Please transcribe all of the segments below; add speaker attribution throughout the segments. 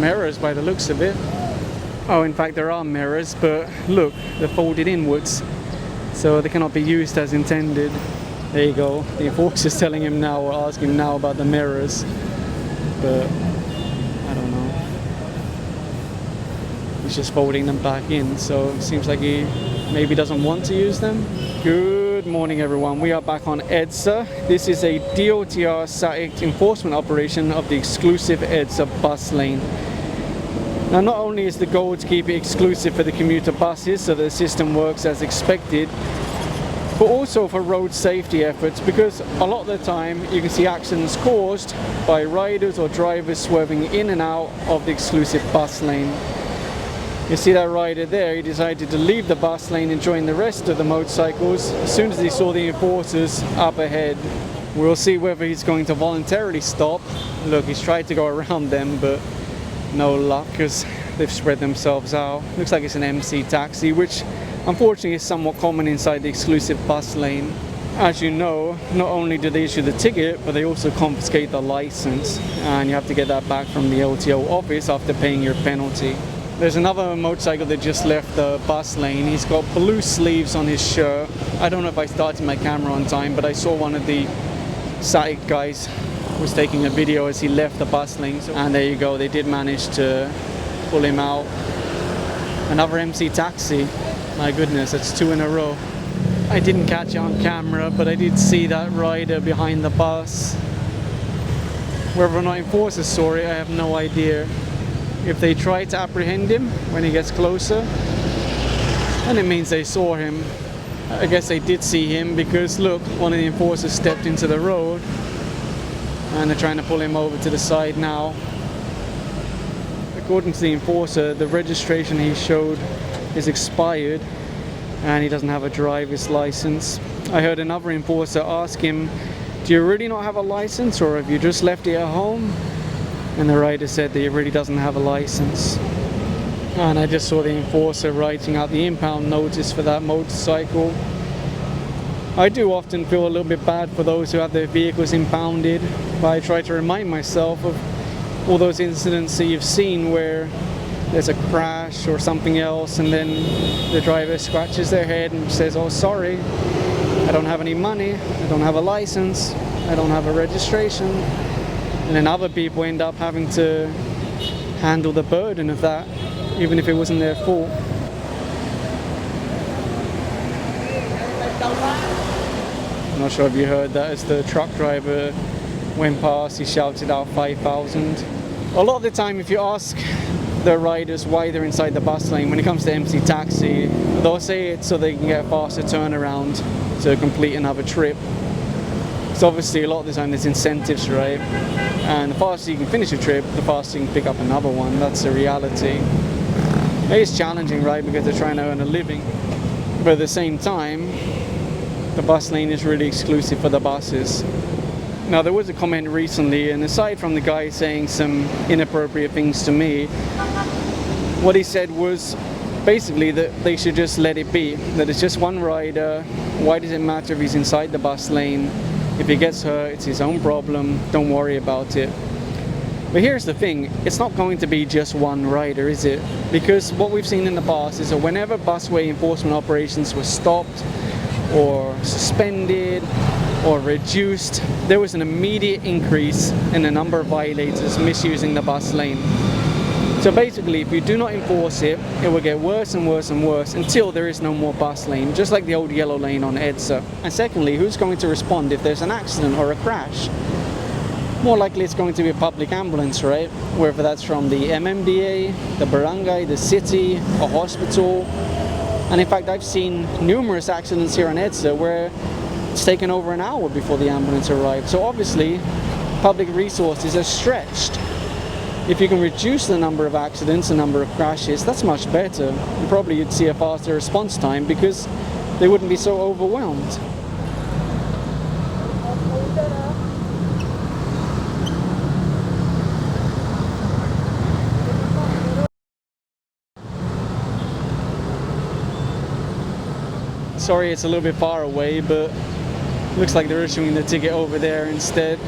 Speaker 1: mirrors by the looks of it. Oh, in fact there are mirrors, but look, they're folded inwards, so they cannot be used as intended. There you go, the enforcer's telling him now, or asking him now about the mirrors, but I don't know. He's just folding them back in, so it seems like he maybe doesn't want to use them. Good morning everyone, we are back on EDSA. This is a DOTr-SAICT enforcement operation of the exclusive EDSA bus lane. Now, not only is the goal to keep it exclusive for the commuter buses so the system works as expected, but also for road safety efforts, because a lot of the time you can see accidents caused by riders or drivers swerving in and out of the exclusive bus lane. You see that rider there, he decided to leave the bus lane and join the rest of the motorcycles as soon as he saw the enforcers up ahead. We'll see whether he's going to voluntarily stop. Look, he's tried to go around them, but no luck because they've spread themselves out. Looks like it's an MC taxi, which unfortunately is somewhat common inside the exclusive bus lane. As you know, not only do they issue the ticket, but they also confiscate the license, and you have to get that back from the LTO office after paying your penalty. There's another motorcycle that just left the bus lane. He's got blue sleeves on his shirt. I don't know if I started my camera on time, but I saw one of the SAICT guys was taking a video as he left the bus lane, and there you go, they did manage to pull him out. Another MC taxi, my goodness, that's 2 in a row. I didn't catch it on camera, but I did see that rider behind the bus. Whether or not enforcers saw it, I have no idea. If they try to apprehend him when he gets closer, then it means they saw him. I guess they did see him, because look, one of the enforcers stepped into the road and they're trying to pull him over to the side now. According to the enforcer, the registration he showed is expired and he doesn't have a driver's license. I heard another enforcer ask him, do you really not have a license, or have you just left it at home? And the rider said that he really doesn't have a license. And I just saw the enforcer writing out the impound notice for that motorcycle. I do often feel a little bit bad for those who have their vehicles impounded, but I try to remind myself of all those incidents that you've seen where there's a crash or something else, and then the driver scratches their head and says, oh sorry, I don't have any money, I don't have a license, I don't have a registration. And then other people end up having to handle the burden of that, even if it wasn't their fault. I'm not sure if you heard that as the truck driver went past, he shouted out 5,000. A lot of the time, if you ask the riders why they're inside the bus lane, when it comes to MC taxi, they'll say it's so they can get a faster turnaround to complete another trip. So obviously a lot of the time there's incentives, right? And the faster you can finish a trip, the faster you can pick up another one. That's the reality. It's challenging, right? Because they're trying to earn a living. But at the same time, the bus lane is really exclusive for the buses. Now, there was a comment recently, and aside from the guy saying some inappropriate things to me, what he said was basically that they should just let it be. That it's just one rider. Why does it matter if he's inside the bus lane? If he gets hurt, it's his own problem. Don't worry about it. But here's the thing, it's not going to be just one rider, is it? Because what we've seen in the past is that whenever busway enforcement operations were stopped or suspended or reduced, there was an immediate increase in the number of violators misusing the bus lane. So basically, if you do not enforce it, it will get worse and worse and worse until there is no more bus lane, just like the old yellow lane on EDSA. And secondly, who's going to respond if there's an accident or a crash? More likely it's going to be a public ambulance, right? Whether that's from the MMDA, the barangay, the city, a hospital. And in fact, I've seen numerous accidents here on EDSA where it's taken over an hour before the ambulance arrived. So obviously, public resources are stretched. If you can reduce the number of accidents, the number of crashes, that's much better. And probably you'd see a faster response time because they wouldn't be so overwhelmed. Sorry, it's a little bit far away, but looks like they're issuing the ticket over there instead.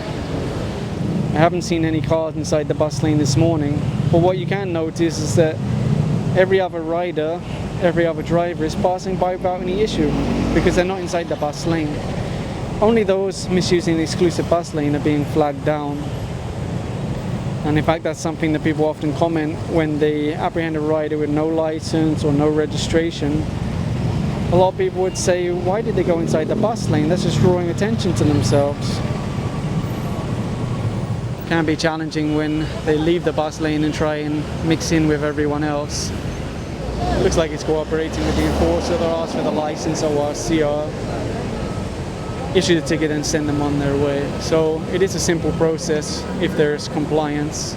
Speaker 1: I haven't seen any cars inside the bus lane this morning, but what you can notice is that every other rider, every other driver is passing by without any issue because they're not inside the bus lane. Only those misusing the exclusive bus lane are being flagged down. And in fact, that's something that people often comment when they apprehend a rider with no license or no registration. A lot of people would say, why did they go inside the bus lane? That's just drawing attention to themselves. It can be challenging when they leave the bus lane and try and mix in with everyone else. It looks like it's cooperating with the enforcer. They'll ask for the license or CR, issue the ticket and send them on their way. So it is a simple process if there's compliance.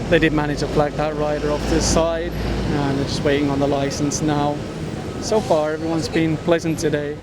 Speaker 1: They did manage to flag that rider off to the side and they're just waiting on the license now. So far everyone's been pleasant today.